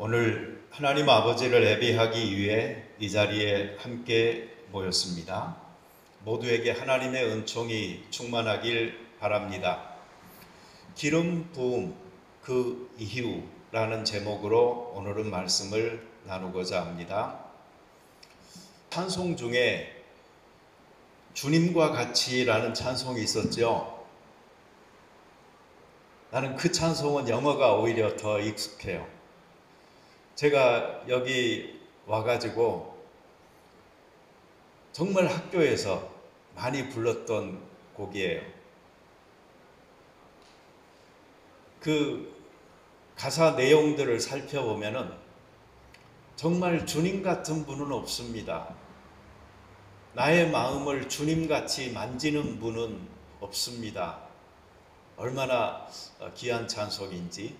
오늘 하나님 아버지를 예배하기 위해 이 자리에 함께 모였습니다. 모두에게 하나님의 은총이 충만하길 바랍니다. 기름 부음 그 이후라는 제목으로 오늘은 말씀을 나누고자 합니다. 찬송 중에 주님과 같이라는 찬송이 있었죠. 나는 그 찬송은 영어가 오히려 더 익숙해요. 제가 여기 와가지고 정말 학교에서 많이 불렀던 곡이에요. 그 가사 내용들을 살펴보면은 정말 주님 같은 분은 없습니다. 나의 마음을 주님같이 만지는 분은 없습니다. 얼마나 귀한 찬송인지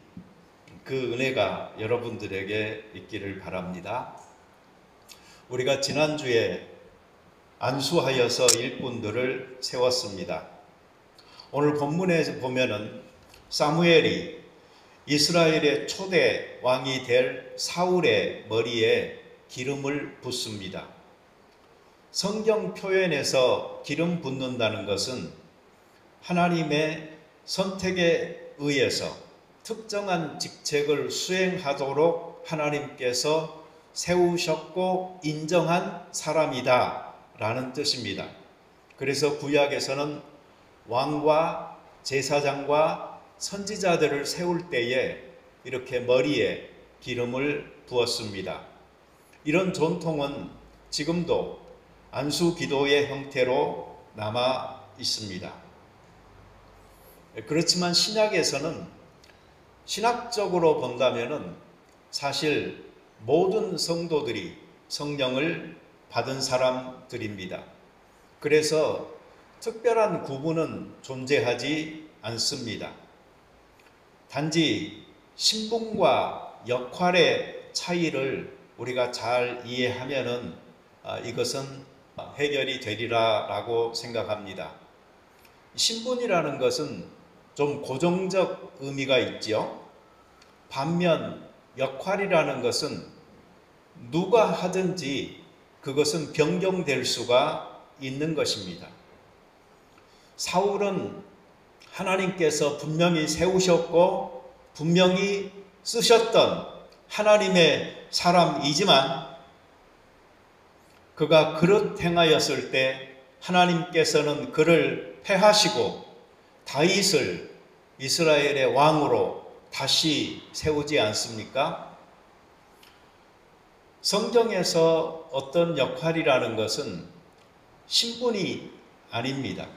그 은혜가 여러분들에게 있기를 바랍니다. 우리가 지난주에 안수하여서 일꾼들을 세웠습니다. 오늘 본문에 보면은 사무엘이 이스라엘의 초대 왕이 될 사울의 머리에 기름을 붓습니다. 성경 표현에서 기름 붓는다는 것은 하나님의 선택에 의해서 특정한 직책을 수행하도록 하나님께서 세우셨고 인정한 사람이다 라는 뜻입니다. 그래서 구약에서는 왕과 제사장과 선지자들을 세울 때에 이렇게 머리에 기름을 부었습니다. 이런 전통은 지금도 안수 기도의 형태로 남아 있습니다. 그렇지만 신약에서는 신학적으로 본다면은 사실 모든 성도들이 성령을 받은 사람들입니다. 그래서 특별한 구분은 존재하지 않습니다. 단지 신분과 역할의 차이를 우리가 잘 이해하면은 이것은 해결이 되리라라고 생각합니다. 신분이라는 것은 좀 고정적 의미가 있지요. 반면 역할이라는 것은 누가 하든지 그것은 변경될 수가 있는 것입니다. 사울은 하나님께서 분명히 세우셨고 분명히 쓰셨던 하나님의 사람이지만 그가 그릇 행하였을 때 하나님께서는 그를 패하시고 다윗을 이스라엘의 왕으로 다시 세우지 않습니까? 성경에서 어떤 역할이라는 것은 신분이 아닙니다.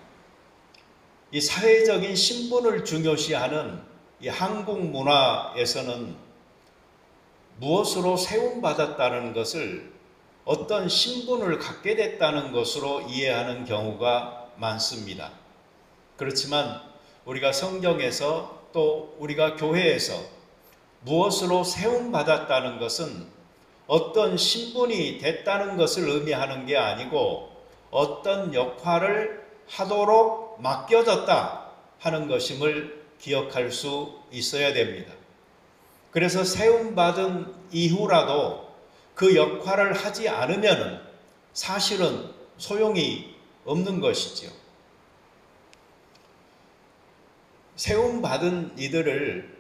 이 사회적인 신분을 중요시하는 이 한국 문화에서는 무엇으로 세움받았다는 것을 어떤 신분을 갖게 됐다는 것으로 이해하는 경우가 많습니다. 그렇지만 우리가 성경에서 또 우리가 교회에서 무엇으로 세움받았다는 것은 어떤 신분이 됐다는 것을 의미하는 게 아니고 어떤 역할을 하도록 맡겨졌다 하는 것임을 기억할 수 있어야 됩니다. 그래서 세움받은 이후라도 그 역할을 하지 않으면 사실은 소용이 없는 것이죠. 세움받은 이들을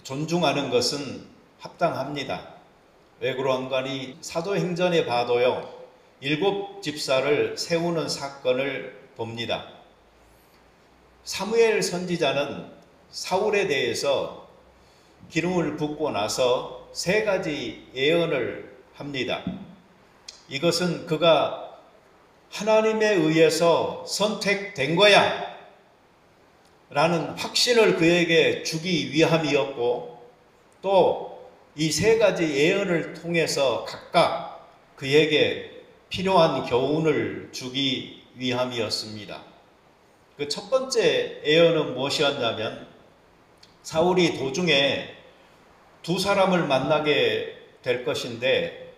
존중하는 것은 합당합니다. 왜 그런가니 사도행전에 봐도요, 7 집사를 세우는 사건을 봅니다. 사무엘 선지자는 사울에 대해서 기름을 붓고 나서 3가지 예언을 합니다. 이것은 그가 하나님에 의해서 선택된 거야 라는 확신을 그에게 주기 위함이었고, 또 이 3가지 예언을 통해서 각각 그에게 필요한 교훈을 주기 위함이었습니다. 그 첫 번째 예언은 무엇이었냐면 사울이 도중에 2 사람을 만나게 될 것인데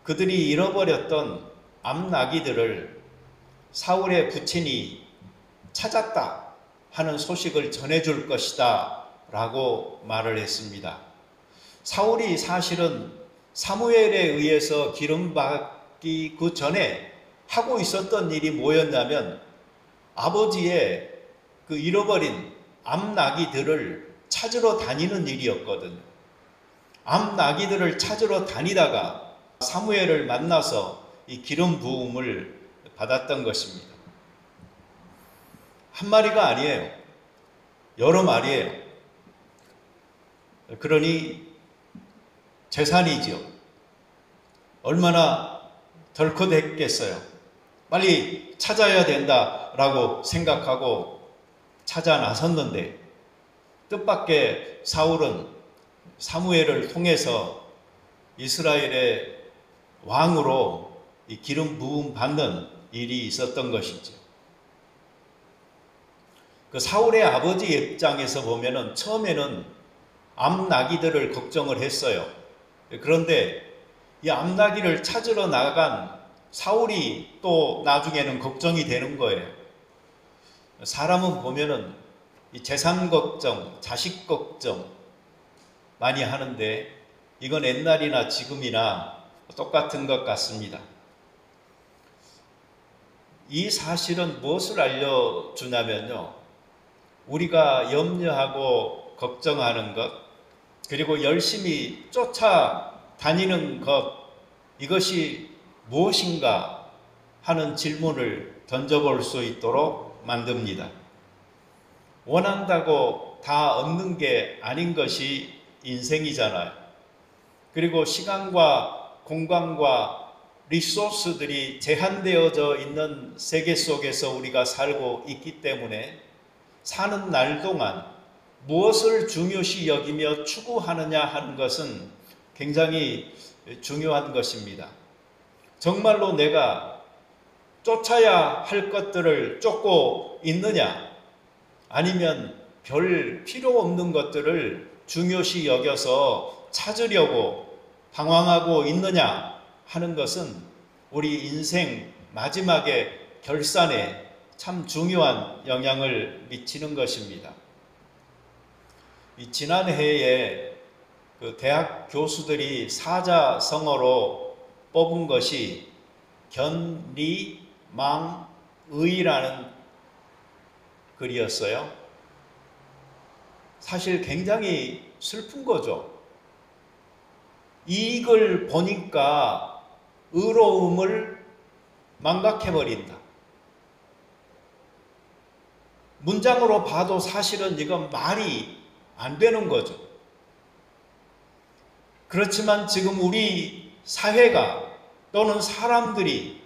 그들이 잃어버렸던 암나귀들을 사울의 부친이 찾았다 하는 소식을 전해줄 것이다 라고 말을 했습니다. 사울이 사실은 사무엘에 의해서 기름받기 그 전에 하고 있었던 일이 뭐였냐면 아버지의 그 잃어버린 암나기들을 찾으러 다니는 일이었거든요. 암나기들을 찾으러 다니다가 사무엘을 만나서 이 기름 부음을 받았던 것입니다. 한 마리가 아니에요. 여러 마리예요. 그러니 재산이지요. 얼마나 덜컥했겠어요. 빨리 찾아야 된다라고 생각하고 찾아 나섰는데 뜻밖의 사울은 사무엘을 통해서 이스라엘의 왕으로 이 기름 부음 받는 일이 있었던 것이죠. 그 사울의 아버지 입장에서 보면은 처음에는 암나기들을 걱정을 했어요. 그런데 이 암나기를 찾으러 나간 사울이 또 나중에는 걱정이 되는 거예요. 사람은 보면은 이 재산 걱정, 자식 걱정 많이 하는데 이건 옛날이나 지금이나 똑같은 것 같습니다. 이 사실은 무엇을 알려주냐면요. 우리가 염려하고 걱정하는 것, 그리고 열심히 쫓아다니는 것, 이것이 무엇인가 하는 질문을 던져볼 수 있도록 만듭니다. 원한다고 다 얻는 게 아닌 것이 인생이잖아요. 그리고 시간과 공간과 리소스들이 제한되어져 있는 세계 속에서 우리가 살고 있기 때문에 사는 날 동안 무엇을 중요시 여기며 추구하느냐 하는 것은 굉장히 중요한 것입니다. 정말로 내가 쫓아야 할 것들을 쫓고 있느냐, 아니면 별 필요 없는 것들을 중요시 여겨서 찾으려고 방황하고 있느냐 하는 것은 우리 인생 마지막의 결산에 참 중요한 영향을 미치는 것입니다. 지난해에 그 대학 교수들이 사자성어로 뽑은 것이 견리망의라는 글이었어요. 사실 굉장히 슬픈 거죠. 이걸 보니까 의로움을 망각해버린다. 문장으로 봐도 사실은 이건 말이 안 되는 거죠. 그렇지만 지금 우리 사회가 또는 사람들이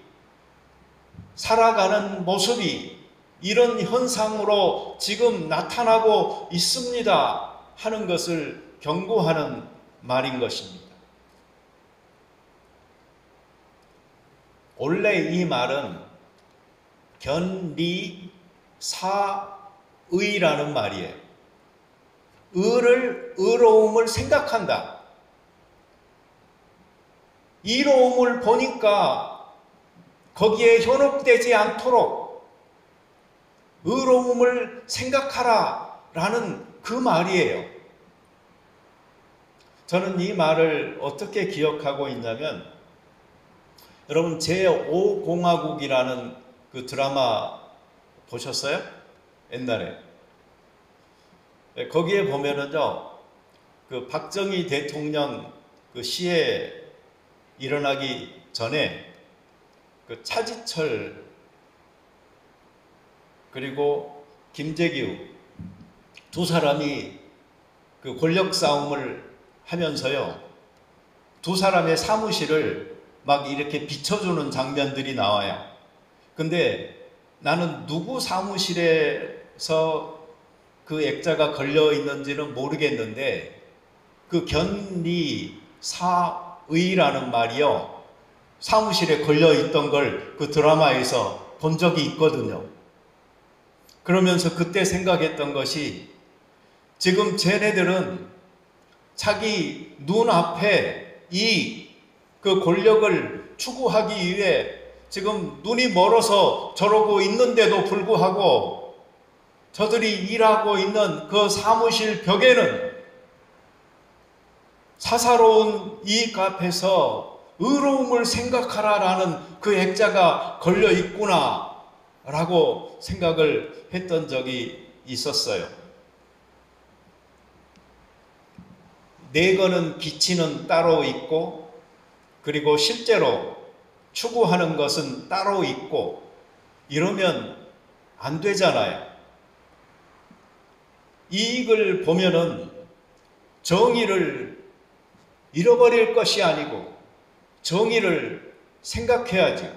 살아가는 모습이 이런 현상으로 지금 나타나고 있습니다 하는 것을 경고하는 말인 것입니다. 원래 이 말은 견리사의라는 말이에요. 의로움을 생각한다. 이로움을 보니까 거기에 현혹되지 않도록 의로움을 생각하라 라는 그 말이에요. 저는 이 말을 어떻게 기억하고 있냐면, 여러분 제5공화국이라는 그 드라마 보셨어요? 옛날에. 거기에 보면은요, 그 박정희 대통령 그 시해 일어나기 전에 그 차지철 그리고 김재규 두 사람이 그 권력 싸움을 하면서요, 두 사람의 사무실을 막 이렇게 비춰주는 장면들이 나와요. 근데 나는 누구 사무실에서 그 액자가 걸려 있는지는 모르겠는데 그 견리사의라는 말이요, 사무실에 걸려 있던 걸 그 드라마에서 본 적이 있거든요. 그러면서 그때 생각했던 것이, 지금 쟤네들은 자기 눈앞에 그 권력을 추구하기 위해 지금 눈이 멀어서 저러고 있는데도 불구하고 저들이 일하고 있는 그 사무실 벽에는 사사로운 이익 앞에서 의로움을 생각하라라는 그 액자가 걸려 있구나 라고 생각을 했던 적이 있었어요. 내거는 기치는 따로 있고, 그리고 실제로 추구하는 것은 따로 있고, 이러면 안 되잖아요. 이익을 보면은 정의를 잃어버릴 것이 아니고 정의를 생각해야죠.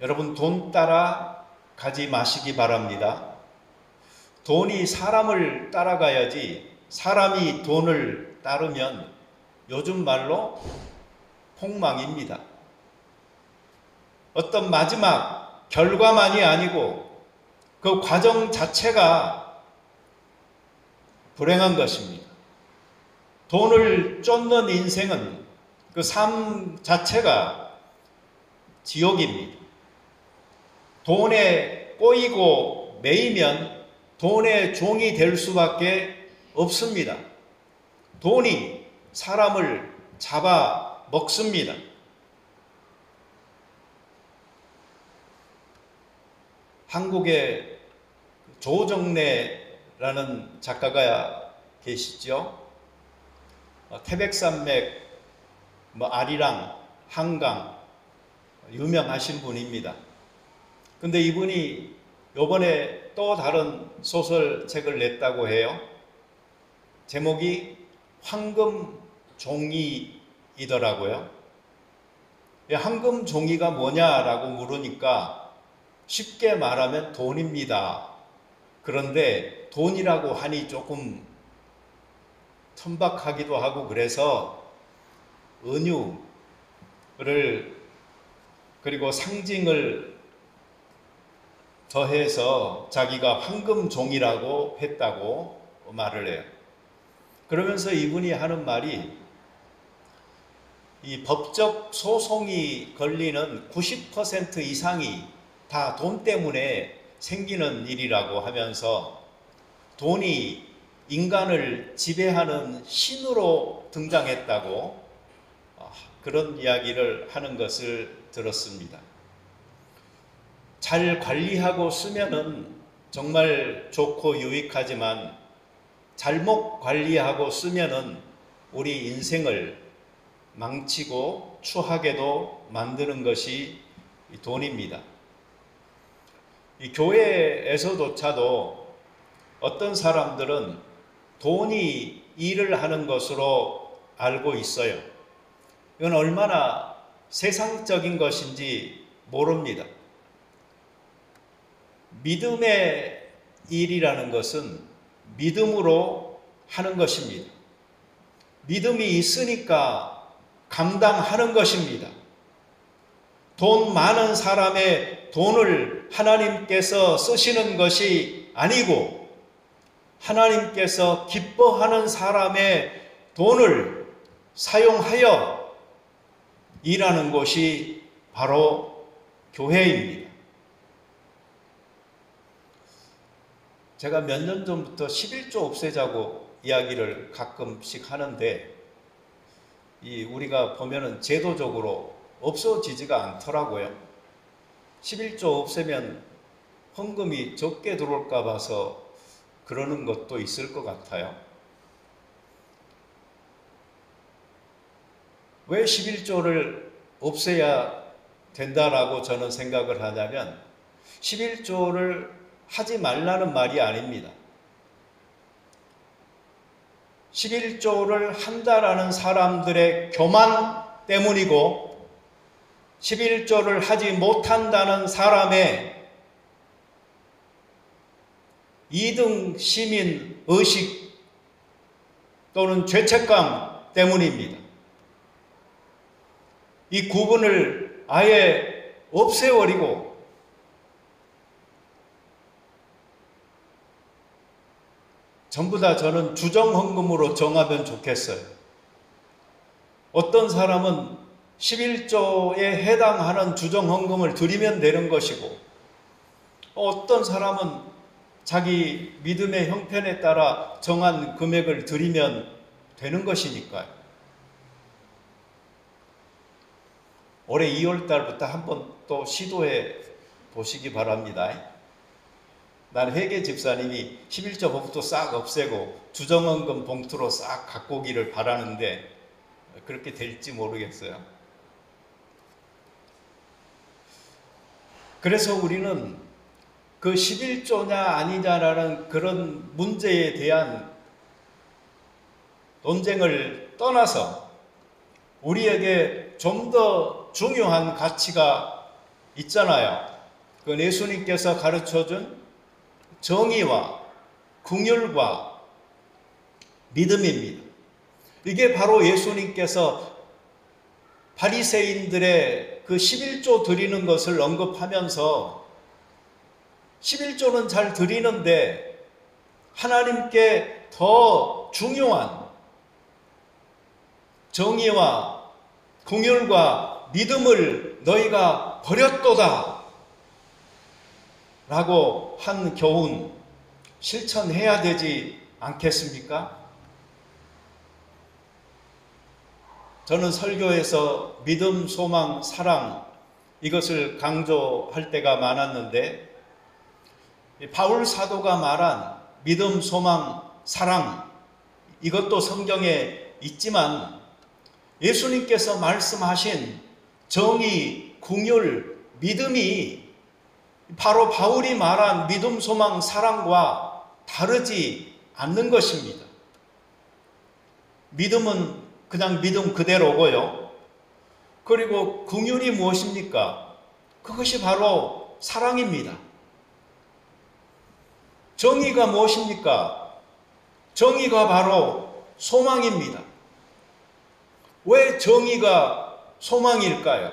여러분, 돈 따라 가지 마시기 바랍니다. 돈이 사람을 따라가야지 사람이 돈을 따르면 요즘 말로 폭망입니다. 어떤 마지막 결과만이 아니고 그 과정 자체가 불행한 것입니다. 돈을 쫓는 인생은 그 삶 자체가 지옥입니다. 돈에 꼬이고 매이면 돈의 종이 될 수밖에 없습니다. 돈이 사람을 잡아 먹습니다. 한국에 조정래라는 작가가 계시죠. 태백산맥, 아리랑, 한강 유명하신 분입니다. 근데 이분이 요번에 또 다른 소설책을 냈다고 해요. 제목이 황금종이이더라고요. 황금종이가 뭐냐라고 물으니까 쉽게 말하면 돈입니다. 그런데 돈이라고 하니 조금 천박하기도 하고 그래서 은유를 그리고 상징을 더해서 자기가 황금종이라고 했다고 말을 해요. 그러면서 이분이 하는 말이 이 법적 소송이 걸리는 90% 이상이 다 돈 때문에 생기는 일이라고 하면서 돈이 인간을 지배하는 신으로 등장했다고 그런 이야기를 하는 것을 들었습니다. 잘 관리하고 쓰면은 정말 좋고 유익하지만 잘못 관리하고 쓰면은 우리 인생을 망치고 추하게도 만드는 것이 돈입니다. 이 교회에서조차도 어떤 사람들은 돈이 일을 하는 것으로 알고 있어요. 이건 얼마나 세상적인 것인지 모릅니다. 믿음의 일이라는 것은 믿음으로 하는 것입니다. 믿음이 있으니까 감당하는 것입니다. 돈 많은 사람의 돈을 하나님께서 쓰시는 것이 아니고 하나님께서 기뻐하는 사람의 돈을 사용하여 일하는 곳이 바로 교회입니다. 제가 몇 년 전부터 11조 없애자고 이야기를 가끔씩 하는데 우리가 보면은 제도적으로 없어지지가 않더라고요. 11조 없애면 헌금이 적게 들어올까 봐서 그러는 것도 있을 것 같아요. 왜 11조를 없애야 된다라고 저는 생각을 하냐면 11조를 하지 말라는 말이 아닙니다. 11조를 한다라는 사람들의 교만 때문이고 11조를 하지 못한다는 사람의 2등 시민 의식 또는 죄책감 때문입니다. 이 구분을 아예 없애버리고 전부 다 저는 주정헌금으로 정하면 좋겠어요. 어떤 사람은 11조에 해당하는 주정헌금을 드리면 되는 것이고 어떤 사람은 자기 믿음의 형편에 따라 정한 금액을 드리면 되는 것이니까요. 올해 2월 달부터 한번 또 시도해 보시기 바랍니다. 난 회계 집사님이 11조 법부터 싹 없애고 주정헌금 봉투로 싹 갖고 오기를 바라는데 그렇게 될지 모르겠어요. 그래서 우리는 그 11조냐 아니냐라는 그런 문제에 대한 논쟁을 떠나서 우리에게 좀 더 중요한 가치가 있잖아요. 그 예수님께서 가르쳐준 정의와 긍휼과 믿음입니다. 이게 바로 예수님께서 바리새인들의 그 11조 드리는 것을 언급하면서 11조는 잘 드리는데 하나님께 더 중요한 정의와 긍휼과 믿음을 너희가 버렸도다 라고 한 교훈 실천해야 되지 않겠습니까? 저는 설교에서 믿음, 소망, 사랑 이것을 강조할 때가 많았는데 바울 사도가 말한 믿음, 소망, 사랑 이것도 성경에 있지만 예수님께서 말씀하신 정의, 긍휼, 믿음이 바로 바울이 말한 믿음, 소망, 사랑과 다르지 않는 것입니다. 믿음은 그냥 믿음 그대로고요. 그리고 긍휼이 무엇입니까? 그것이 바로 사랑입니다. 정의가 무엇입니까? 정의가 바로 소망입니다. 왜 정의가 소망일까요?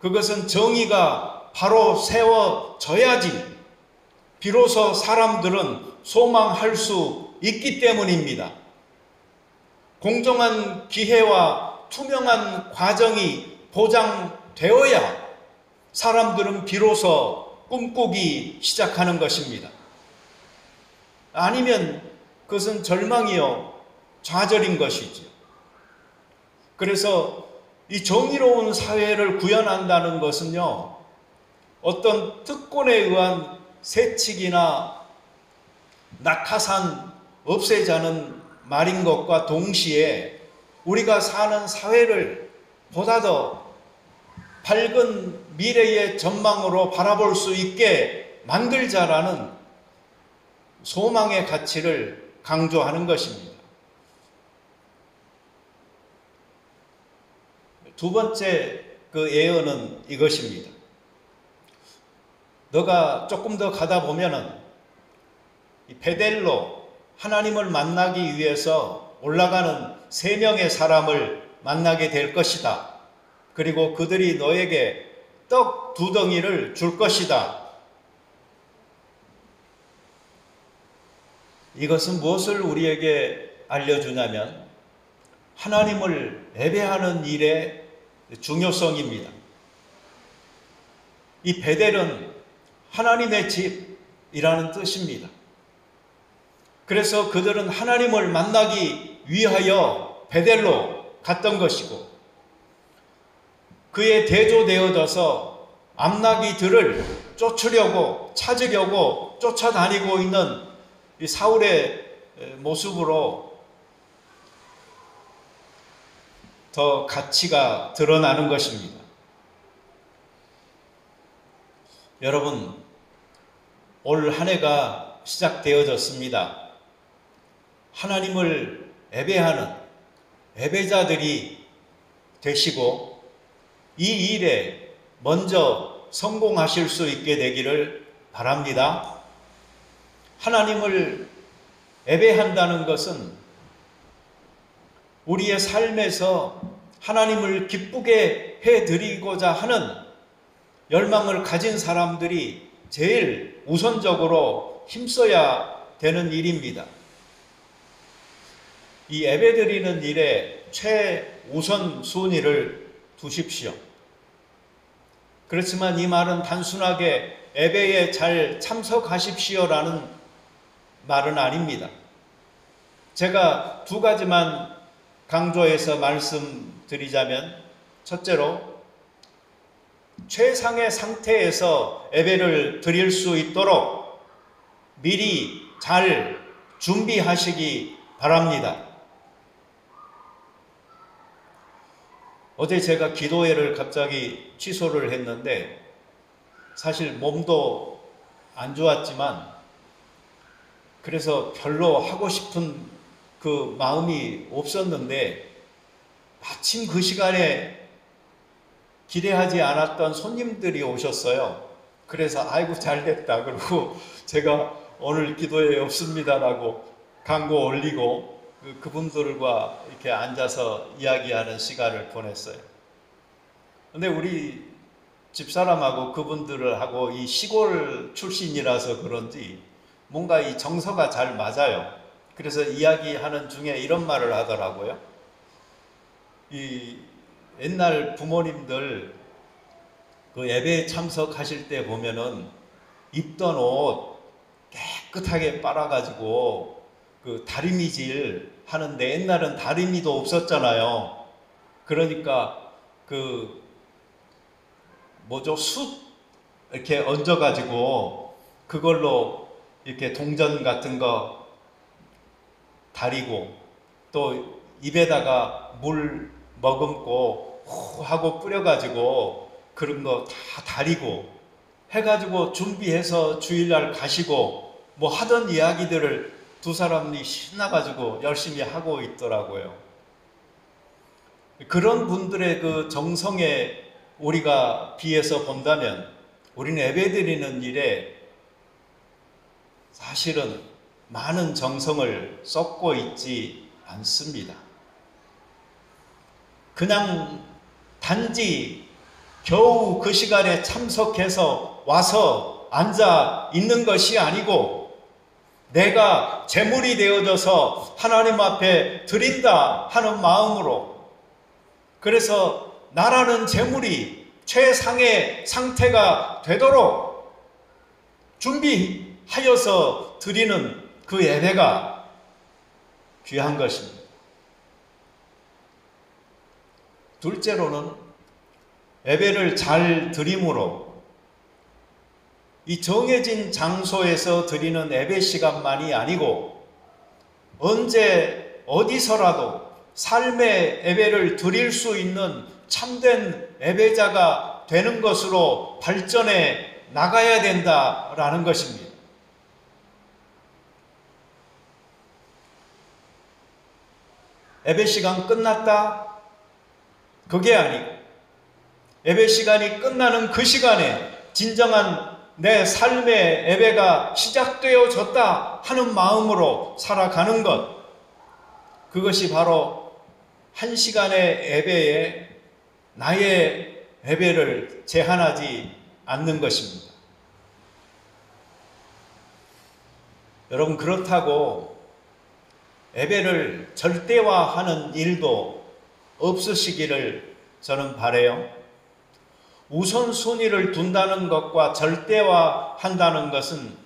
그것은 정의가 바로 세워져야지 비로소 사람들은 소망할 수 있기 때문입니다. 공정한 기회와 투명한 과정이 보장되어야 사람들은 비로소 꿈꾸기 시작하는 것입니다. 아니면 그것은 절망이요 좌절인 것이죠. 그래서 이 정의로운 사회를 구현한다는 것은요, 어떤 특권에 의한 세칙이나 낙하산 없애자는 말인 것과 동시에 우리가 사는 사회를 보다 더 밝은 미래의 전망으로 바라볼 수 있게 만들자라는 소망의 가치를 강조하는 것입니다. 두 번째 그 예언은 이것입니다. 너가 조금 더 가다 보면은 베델로 하나님을 만나기 위해서 올라가는 3명의 사람을 만나게 될 것이다. 그리고 그들이 너에게 떡 2덩이를 줄 것이다. 이것은 무엇을 우리에게 알려주냐면 하나님을 예배하는 일의 중요성입니다. 이 베델은 하나님의 집이라는 뜻입니다. 그래서 그들은 하나님을 만나기 위하여 베델로 갔던 것이고 그에 대조되어져서 암나기들을 쫓으려고 찾으려고 쫓아다니고 있는 이 사울의 모습으로 더 가치가 드러나는 것입니다. 여러분, 올 한 해가 시작되어졌습니다. 하나님을 예배하는 예배자들이 되시고 이 일에 먼저 성공하실 수 있게 되기를 바랍니다. 하나님을 예배한다는 것은 우리의 삶에서 하나님을 기쁘게 해드리고자 하는 열망을 가진 사람들이 제일 우선적으로 힘써야 되는 일입니다. 이 예배드리는 일에 최우선 순위를 두십시오. 그렇지만 이 말은 단순하게 예배에 잘 참석하십시오라는 말은 아닙니다. 제가 두 가지만 강조해서 말씀드리자면, 첫째로 최상의 상태에서 예배를 드릴 수 있도록 미리 잘 준비하시기 바랍니다. 어제 제가 기도회를 갑자기 취소를 했는데, 사실 몸도 안 좋았지만 그래서 별로 하고 싶은 그 마음이 없었는데, 마침 그 시간에 기대하지 않았던 손님들이 오셨어요. 그래서 아이고 잘됐다, 그리고 제가 오늘 기도회 없습니다라고 광고 올리고 그분들과 이렇게 앉아서 이야기하는 시간을 보냈어요. 근데 우리 집사람하고 그분들을 하고 이 시골 출신이라서 그런지 뭔가 이 정서가 잘 맞아요. 그래서 이야기하는 중에 이런 말을 하더라고요. 이 옛날 부모님들 그 예배에 참석하실 때 보면은 입던 옷 깨끗하게 빨아가지고 그 다리미질 하는데, 옛날은 다리미도 없었잖아요. 그러니까 그 숯 이렇게 얹어가지고 그걸로 이렇게 동전 같은 거 다리고, 또 입에다가 물 머금고 후 하고 뿌려가지고 그런 거 다 다리고 해가지고 준비해서 주일날 가시고 뭐 하던 이야기들을 두 사람이 신나가지고 열심히 하고 있더라고요. 그런 분들의 그 정성에 우리가 비해서 본다면 우리는 예배드리는 일에 사실은 많은 정성을 쏟고 있지 않습니다. 그냥 단지 겨우 그 시간에 참석해서 와서 앉아 있는 것이 아니고, 내가 제물이 되어져서 하나님 앞에 드린다 하는 마음으로, 그래서 나라는 제물이 최상의 상태가 되도록 준비하여서 드리는 그 예배가 귀한 것입니다. 둘째로는 예배를 잘 드림으로 이 정해진 장소에서 드리는 예배 시간만이 아니고 언제 어디서라도 삶의 예배를 드릴 수 있는 참된 예배자가 되는 것으로 발전해 나가야 된다라는 것입니다. 예배 시간 끝났다? 그게 아니고 예배 시간이 끝나는 그 시간에 진정한 내 삶의 예배가 시작되어졌다 하는 마음으로 살아가는 것, 그것이 바로 한 시간의 예배에 나의 예배를 제한하지 않는 것입니다. 여러분, 그렇다고 예배를 절대화하는 일도 없으시기를 저는 바라요. 우선순위를 둔다는 것과 절대화한다는 것은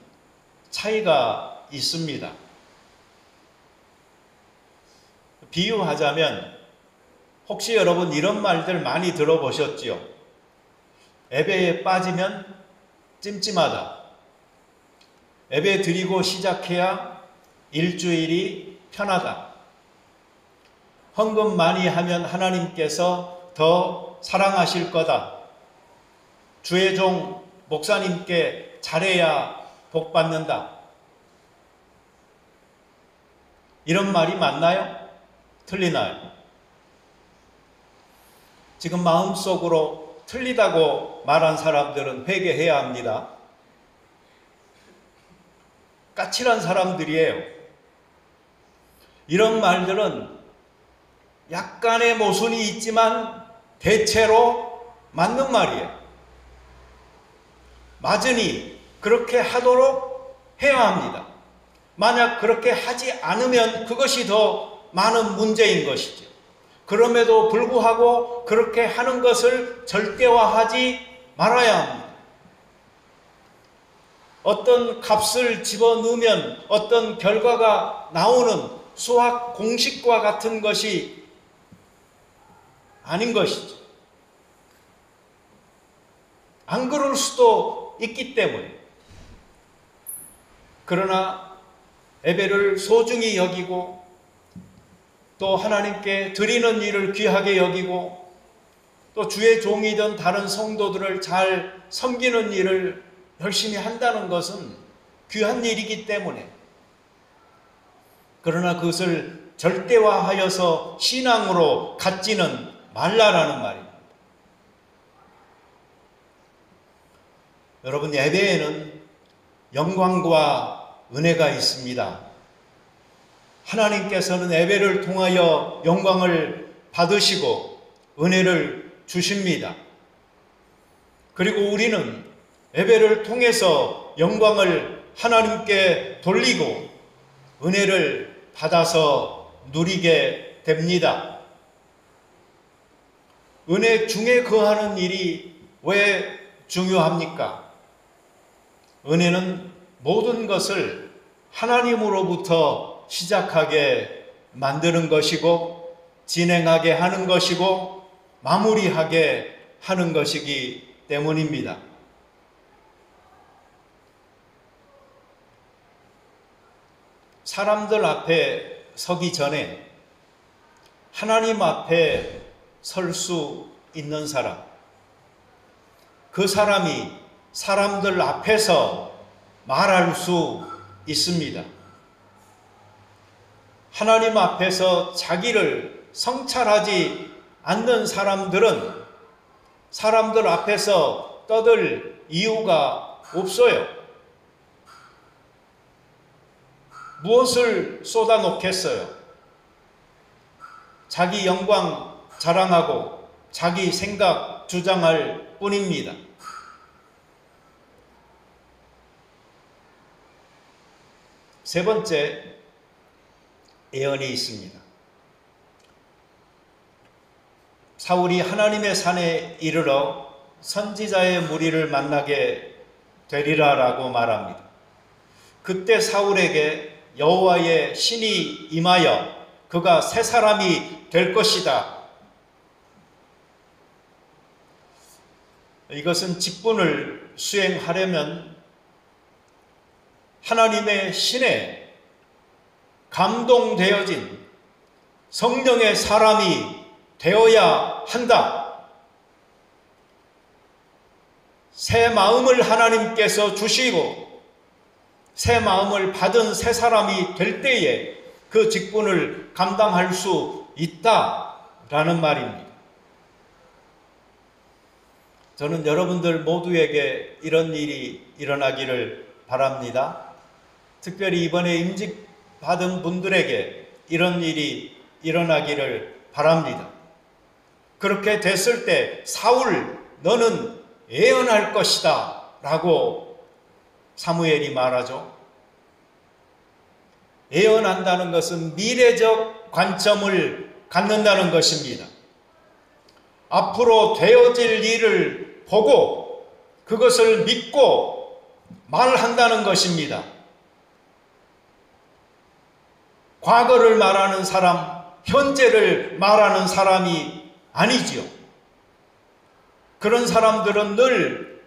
차이가 있습니다. 비유하자면, 혹시 여러분 이런 말들 많이 들어보셨지요? 예배에 빠지면 찜찜하다. 예배 드리고 시작해야 일주일이 편하다. 헌금 많이 하면 하나님께서 더 사랑하실 거다. 주의 종 목사님께 잘해야 복 받는다. 이런 말이 맞나요? 틀리나요? 지금 마음속으로 틀리다고 말한 사람들은 회개해야 합니다. 까칠한 사람들이에요. 이런 말들은 약간의 모순이 있지만 대체로 맞는 말이에요. 맞으니 그렇게 하도록 해야 합니다. 만약 그렇게 하지 않으면 그것이 더 많은 문제인 것이죠. 그럼에도 불구하고 그렇게 하는 것을 절대화하지 말아야 합니다. 어떤 값을 집어넣으면 어떤 결과가 나오는 수학 공식과 같은 것이 아닌 것이죠. 안 그럴 수도 있기 때문에. 그러나 예배를 소중히 여기고 또 하나님께 드리는 일을 귀하게 여기고 또 주의 종이든 다른 성도들을 잘 섬기는 일을 열심히 한다는 것은 귀한 일이기 때문에, 그러나 그것을 절대화하여서 신앙으로 갖지는 말라라는 말입니다. 여러분, 예배에는 영광과 은혜가 있습니다. 하나님께서는 예배를 통하여 영광을 받으시고 은혜를 주십니다. 그리고 우리는 예배를 통해서 영광을 하나님께 돌리고 은혜를 받아서 누리게 됩니다. 은혜 중에 거하는 일이 왜 중요합니까? 은혜는 모든 것을 하나님으로부터 시작하게 만드는 것이고 진행하게 하는 것이고 마무리하게 하는 것이기 때문입니다. 사람들 앞에 서기 전에 하나님 앞에 설 수 있는 사람, 그 사람이 사람들 앞에서 말할 수 있습니다. 하나님 앞에서 자기를 성찰하지 않는 사람들은 사람들 앞에서 떠들 이유가 없어요. 무엇을 쏟아놓겠어요? 자기 영광 자랑하고 자기 생각 주장할 뿐입니다. 세 번째 예언이 있습니다. 사울이 하나님의 산에 이르러 선지자의 무리를 만나게 되리라라고 말합니다. 그때 사울에게 여호와의 신이 임하여 그가 새 사람이 될 것이다. 이것은 직분을 수행하려면 하나님의 신에 감동되어진 성령의 사람이 되어야 한다. 새 마음을 하나님께서 주시고 새 마음을 받은 새 사람이 될 때에 그 직분을 감당할 수 있다라는 말입니다. 저는 여러분들 모두에게 이런 일이 일어나기를 바랍니다. 특별히 이번에 임직 받은 분들에게 이런 일이 일어나기를 바랍니다. 그렇게 됐을 때 사울 너는 예언할 것이다 라고 사무엘이 말하죠. 예언한다는 것은 미래적 관점을 갖는다는 것입니다. 앞으로 되어질 일을 보고 그것을 믿고 말한다는 것입니다. 과거를 말하는 사람, 현재를 말하는 사람이 아니지요. 그런 사람들은 늘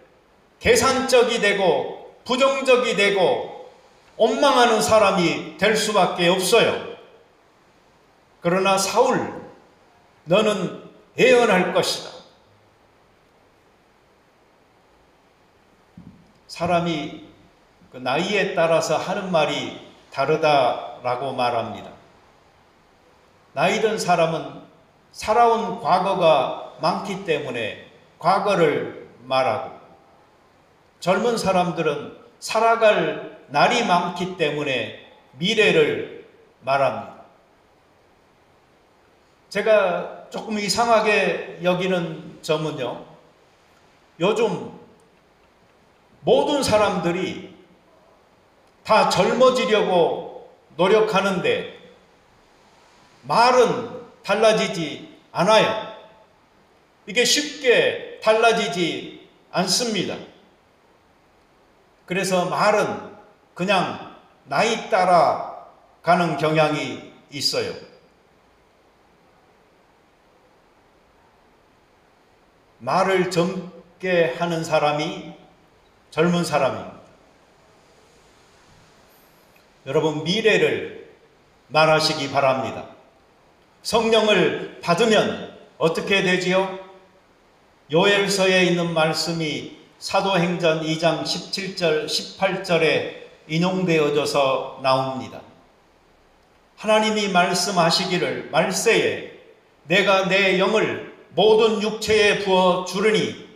계산적이 되고 부정적이 되고 원망하는 사람이 될 수밖에 없어요. 그러나 사울, 너는 예언할 것이다. 사람이 그 나이에 따라서 하는 말이 다르다라고 말합니다. 나이 든 사람은 살아온 과거가 많기 때문에 과거를 말하고, 젊은 사람들은 살아갈 날이 많기 때문에 미래를 말합니다. 제가 조금 이상하게 여기는 점은요, 요즘 모든 사람들이 다 젊어지려고 노력하는데 말은 달라지지 않아요. 이게 쉽게 달라지지 않습니다. 그래서 말은 그냥 나이 따라 가는 경향이 있어요. 말을 젊게 하는 사람이 젊은 사람입니다. 여러분, 미래를 말하시기 바랍니다. 성령을 받으면 어떻게 되지요? 요엘서에 있는 말씀이 사도행전 2장 17절, 18절에 인용되어져서 나옵니다. 하나님이 말씀하시기를 말세에 내가 내 영을 모든 육체에 부어 주르니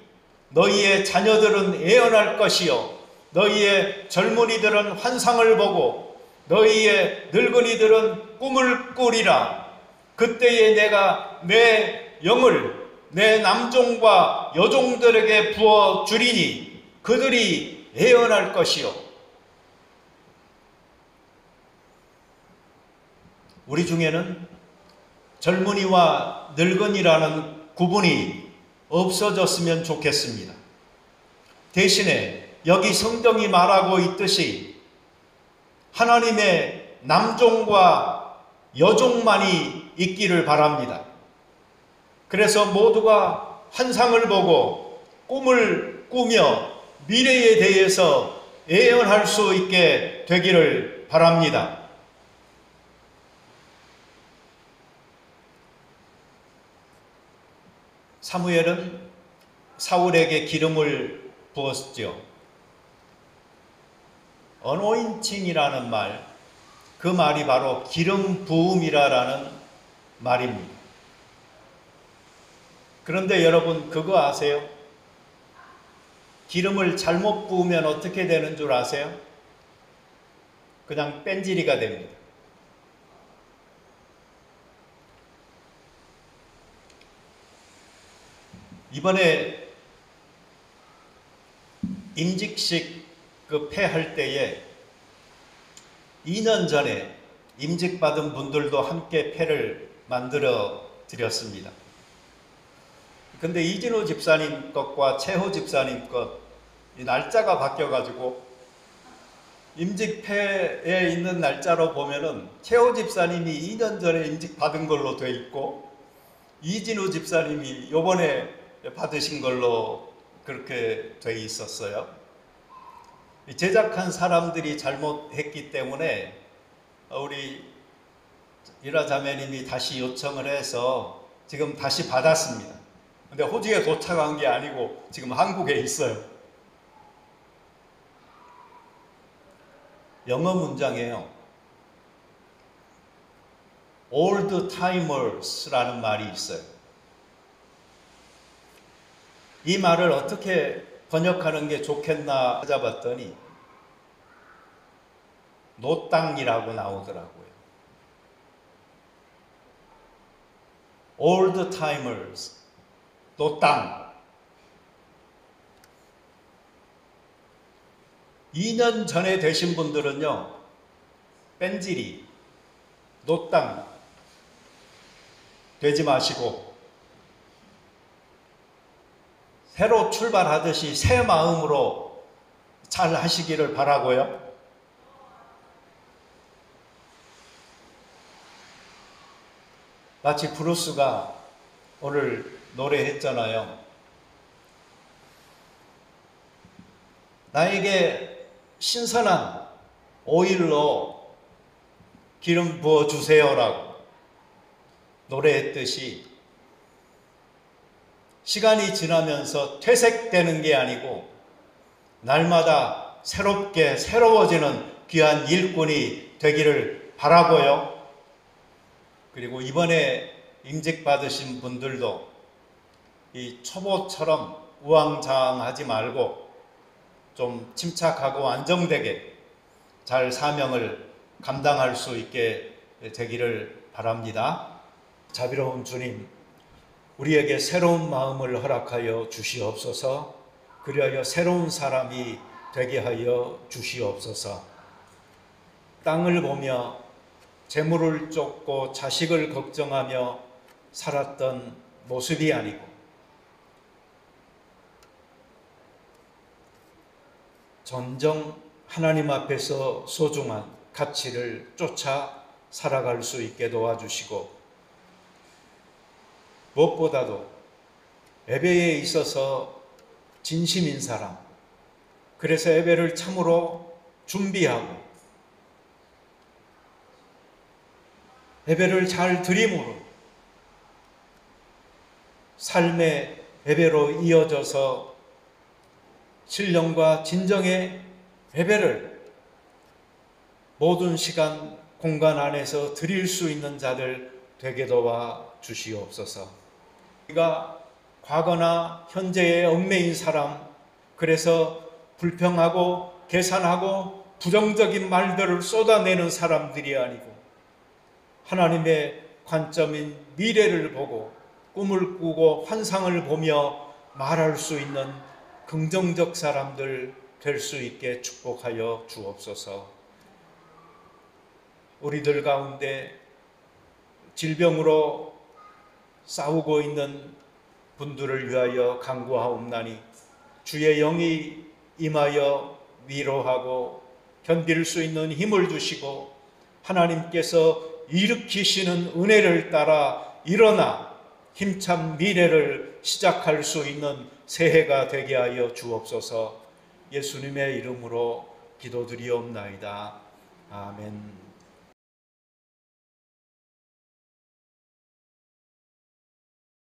너희의 자녀들은 예언할 것이요 너희의 젊은이들은 환상을 보고 너희의 늙은이들은 꿈을 꾸리라. 그때에 내가 내 영을 내 남종과 여종들에게 부어 주리니 그들이 예언할 것이요. 우리 중에는 젊은이와 늙은이라는 구분이 없어졌으면 좋겠습니다. 대신에 여기 성경이 말하고 있듯이 하나님의 남종과 여종만이 있기를 바랍니다. 그래서 모두가 환상을 보고 꿈을 꾸며 미래에 대해서 예언할 수 있게 되기를 바랍니다. 사무엘은 사울에게 기름을 부었죠. 어노인팅이라는 말, 그 말이 바로 기름 부음이라는 말입니다. 그런데 여러분 그거 아세요? 기름을 잘못 부으면 어떻게 되는 줄 아세요? 그냥 뺀질이가 됩니다. 이번에 임직식 폐할 때에 2년 전에 임직받은 분들도 함께 폐를 만들어 드렸습니다. 근데 이진호 집사님 것과 최호 집사님 것 이 날짜가 바뀌어가지고 임직폐에 있는 날짜로 보면은 최호 집사님이 2년 전에 임직받은 걸로 돼 있고 이진호 집사님이 요번에 받으신 걸로 그렇게 돼 있었어요. 제작한 사람들이 잘못했기 때문에 우리 이라 자매님이 다시 요청을 해서 지금 다시 받았습니다. 근데 호주에 도착한 게 아니고 지금 한국에 있어요. 영어 문장이에요. Old timers라는 말이 있어요. 이 말을 어떻게 번역하는 게 좋겠나 찾아봤더니 노땅이라고 나오더라고요. Old timers, 노땅. 2년 전에 되신 분들은요, 뺀질이, 노땅 되지 마시고 새로 출발하듯이 새 마음으로 잘 하시기를 바라고요. 마치 브루스가 오늘 노래했잖아요. 나에게 신선한 오일로 기름 부어주세요라고 노래했듯이 시간이 지나면서 퇴색되는 게 아니고 날마다 새롭게 새로워지는 귀한 일꾼이 되기를 바라고요. 그리고 이번에 임직받으신 분들도 이 초보처럼 우왕좌왕하지 말고 좀 침착하고 안정되게 잘 사명을 감당할 수 있게 되기를 바랍니다. 자비로운 주님, 우리에게 새로운 마음을 허락하여 주시옵소서. 그리하여 새로운 사람이 되게 하여 주시옵소서. 땅을 보며 재물을 쫓고 자식을 걱정하며 살았던 모습이 아니고 전정 하나님 앞에서 소중한 가치를 쫓아 살아갈 수 있게 도와주시고, 무엇보다도 예배에 있어서 진심인 사람, 그래서 예배를 참으로 준비하고 예배를 잘 드림으로 삶의 예배로 이어져서 신령과 진정의 예배를 모든 시간 공간 안에서 드릴 수 있는 자들 되게 도와 주시옵소서. 우리가 과거나 현재의 얽매인 사람, 그래서 불평하고 계산하고 부정적인 말들을 쏟아내는 사람들이 아니고 하나님의 관점인 미래를 보고 꿈을 꾸고 환상을 보며 말할 수 있는 긍정적 사람들 될 수 있게 축복하여 주옵소서. 우리들 가운데 질병으로 싸우고 있는 분들을 위하여 간구하옵나니 주의 영이 임하여 위로하고 견딜 수 있는 힘을 주시고 하나님께서 일으키시는 은혜를 따라 일어나 힘찬 미래를 시작할 수 있는 새해가 되게 하여 주옵소서. 예수님의 이름으로 기도드리옵나이다. 아멘.